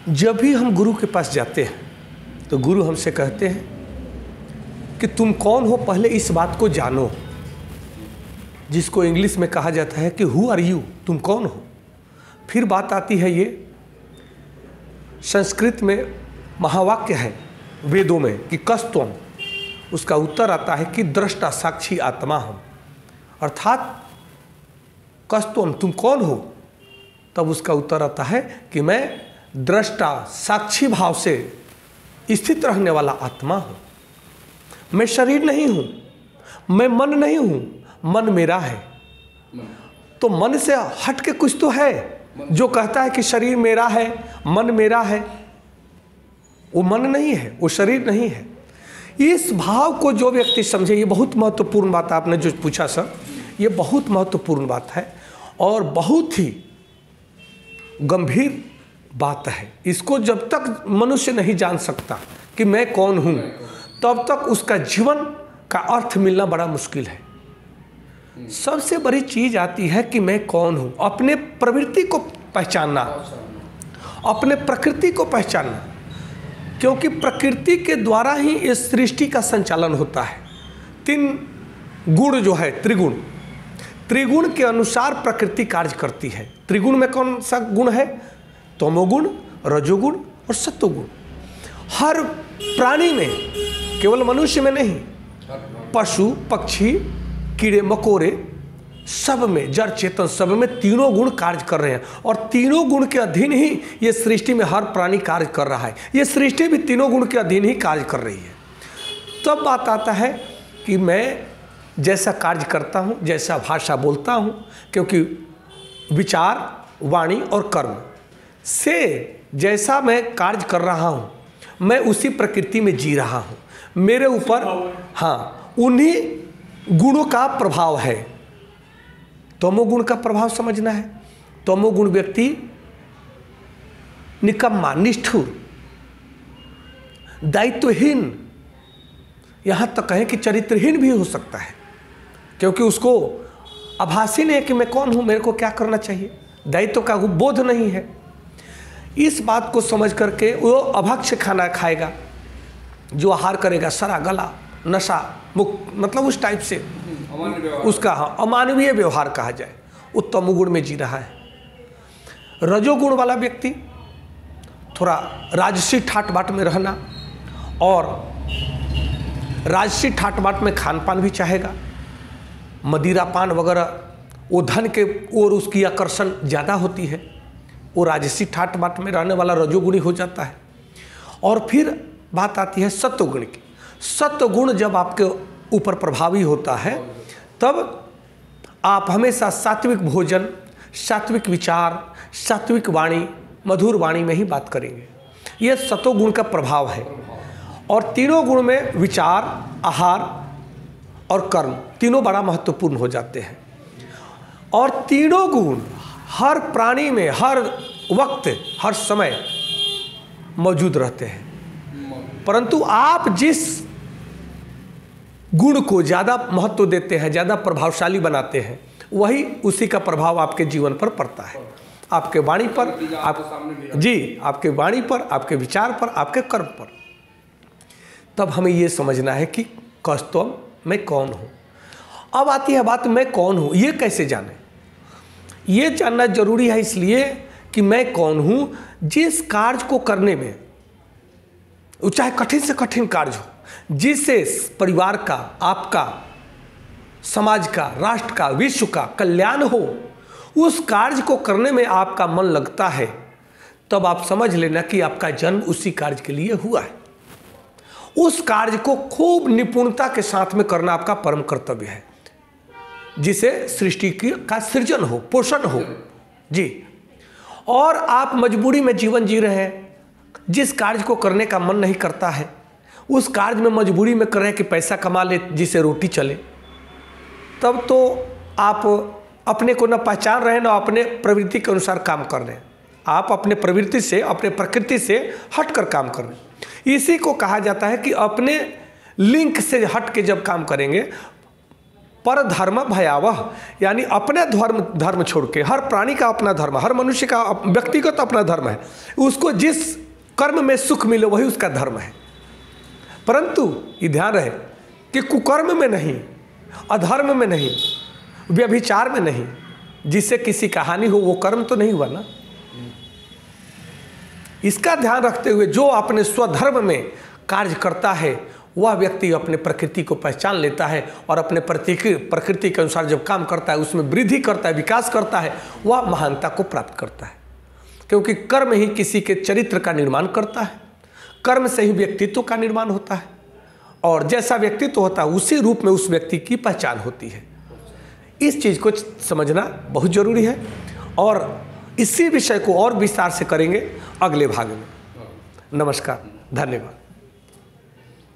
जब भी हम गुरु के पास जाते हैं तो गुरु हमसे कहते हैं कि तुम कौन हो, पहले इस बात को जानो, जिसको इंग्लिश में कहा जाता है कि हु आर यू, तुम कौन हो। फिर बात आती है, ये संस्कृत में महावाक्य है वेदों में कि कस्त्वम, उसका उत्तर आता है कि दृष्टा साक्षी आत्मा हम, अर्थात कस्त्वम तुम कौन हो, तब उसका उत्तर आता है कि मैं दृष्टा साक्षी भाव से स्थित रहने वाला आत्मा हूँ। मैं शरीर नहीं हूँ, मैं मन नहीं हूँ, मन मेरा है। तो मन से हट के कुछ तो है जो कहता है कि शरीर मेरा है, मन मेरा है। वो मन नहीं है, वो शरीर नहीं है। इस भाव को जो व्यक्ति समझे, ये बहुत महत्वपूर्ण बात आपने जो पूछा सर, ये बहुत महत्वपूर्ण बात है और बहुत ही गंभीर बात है। इसको जब तक मनुष्य नहीं जान सकता कि मैं कौन हूँ, तब तक उसका जीवन का अर्थ मिलना बड़ा मुश्किल है। सबसे बड़ी चीज आती है कि मैं कौन हूँ, अपने प्रवृत्ति को पहचानना, अपने प्रकृति को पहचानना, क्योंकि प्रकृति के द्वारा ही इस सृष्टि का संचालन होता है। 3 गुण जो है त्रिगुण, त्रिगुण के अनुसार प्रकृति कार्य करती है। त्रिगुण में कौन सा गुण है? तमोगुण, रजोगुण और सत्वगुण। हर प्राणी में, केवल मनुष्य में नहीं, पशु पक्षी कीड़े मकोड़े सब में, जड़ चेतन सब में तीनों गुण कार्य कर रहे हैं और तीनों गुण के अधीन ही ये सृष्टि में हर प्राणी कार्य कर रहा है। ये सृष्टि भी तीनों गुण के अधीन ही कार्य कर रही है। तब बात आता है कि मैं जैसा कार्य करता हूँ, जैसा भाषा बोलता हूँ, क्योंकि विचार, वाणी और कर्म से जैसा मैं कार्य कर रहा हूँ, मैं उसी प्रकृति में जी रहा हूँ। मेरे ऊपर हाँ उन्हीं गुणों का प्रभाव है। तमोगुण का प्रभाव समझना है। तमोगुण व्यक्ति निकम्मा, निष्ठुर, दायित्वहीन, यहाँ तक कहें कि चरित्रहीन भी हो सकता है, क्योंकि उसको आभास ही नहीं है कि मैं कौन हूँ, मेरे को क्या करना चाहिए, दायित्व का बोध नहीं है। इस बात को समझ करके वो अभक्ष्य खाना खाएगा, जो आहार करेगा सरा गला नशा मुक्त, मतलब उस टाइप से उसका अमानवीय व्यवहार कहा जाए, वो तमोगुण में जी रहा है। रजोगुण वाला व्यक्ति थोड़ा राजसी ठाट बाट में रहना और राजसी ठाट बाट में खान पान भी चाहेगा, मदिरा पान वगैरह, वो धन के ओर उसकी आकर्षण ज़्यादा होती है, वो राजसी ठाट बाट में रहने वाला रजोगुणी हो जाता है। और फिर बात आती है सत्वगुण की। सत्वगुण जब आपके ऊपर प्रभावी होता है, तब आप हमेशा सात्विक भोजन, सात्विक विचार, सात्विक वाणी, मधुर वाणी में ही बात करेंगे। यह सत्वगुण का प्रभाव है। और तीनों गुण में विचार, आहार और कर्म तीनों बड़ा महत्वपूर्ण हो जाते हैं। और तीनों गुण हर प्राणी में हर वक्त हर समय मौजूद रहते हैं, परंतु आप जिस गुण को ज़्यादा महत्व देते हैं, ज़्यादा प्रभावशाली बनाते हैं, वही उसी का प्रभाव आपके जीवन पर पड़ता है, आपके वाणी पर, आपके वाणी पर, आपके विचार पर, आपके कर्म पर। तब हमें ये समझना है कि कस्तम मैं कौन हूँ। अब आती है बात मैं कौन हूँ, ये कैसे जाने? ये जानना जरूरी है, इसलिए कि मैं कौन हूँ, जिस कार्य को करने में, चाहे कठिन से कठिन कार्य हो, जिससे परिवार का, आपका, समाज का, राष्ट्र का, विश्व का कल्याण हो, उस कार्य को करने में आपका मन लगता है, तब आप समझ लेना कि आपका जन्म उसी कार्य के लिए हुआ है। उस कार्य को खूब निपुणता के साथ में करना आपका परम कर्तव्य है, जिसे सृष्टि की का सृजन हो, पोषण हो जी। और आप मजबूरी में जीवन जी रहे हैं, जिस कार्य को करने का मन नहीं करता है, उस कार्य में मजबूरी में कर रहे हैं कि पैसा कमा ले जिससे रोटी चले, तब तो आप अपने को न पहचान रहे हैं, न अपने प्रवृत्ति के अनुसार काम कर रहे हैं। आप अपने प्रवृत्ति से, अपने प्रकृति से हटकर काम कर रहे हैं। इसी को कहा जाता है कि अपने लिंक से हट के जब काम करेंगे, पर धर्म भयावह, यानी अपने धर्म छोड़ के, हर प्राणी का अपना धर्म, हर मनुष्य का व्यक्तिगत अपना धर्म है, उसको जिस कर्म में सुख मिले वही उसका धर्म है। परंतु ये ध्यान रहे कि कुकर्म में नहीं, अधर्म में नहीं, व्यभिचार में नहीं, जिससे किसी का हानि हो वो कर्म तो नहीं हुआ ना। इसका ध्यान रखते हुए जो अपने स्वधर्म में कार्य करता है वह व्यक्ति अपने प्रकृति को पहचान लेता है और अपने प्रकृति के अनुसार जब काम करता है, उसमें वृद्धि करता है, विकास करता है, वह महानता को प्राप्त करता है। क्योंकि कर्म ही किसी के चरित्र का निर्माण करता है, कर्म से ही व्यक्तित्व का निर्माण होता है, और जैसा व्यक्तित्व होता है उसी रूप में उस व्यक्ति की पहचान होती है। इस चीज़ को समझना बहुत जरूरी है, और इसी विषय को और विस्तार से करेंगे अगले भाग में। नमस्कार, धन्यवाद।